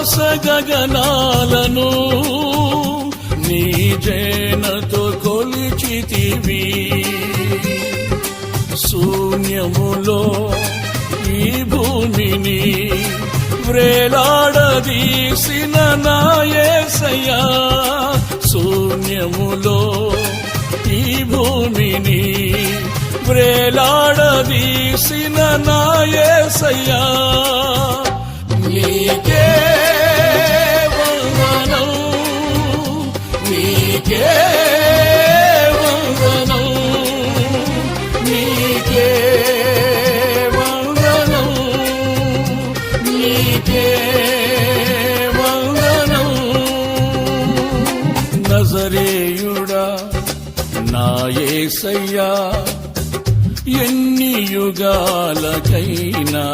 ఆకాశ గగనాలను నీ జేనతో కొలిచితివి. శూన్యములో ఈ భూమిని వ్రేలాడదీసిన నా యేసయ్యా, శూన్యములో ఈ భూమిని వ్రేలాడదీసిన నా యేసయ్యా, నీకే వందనం, నీకే వందనం, నీకే వందనం, నీకే వందనం. నజరేయుడా నా యేసయ్యా, ఎన్ని యుగాలకైనా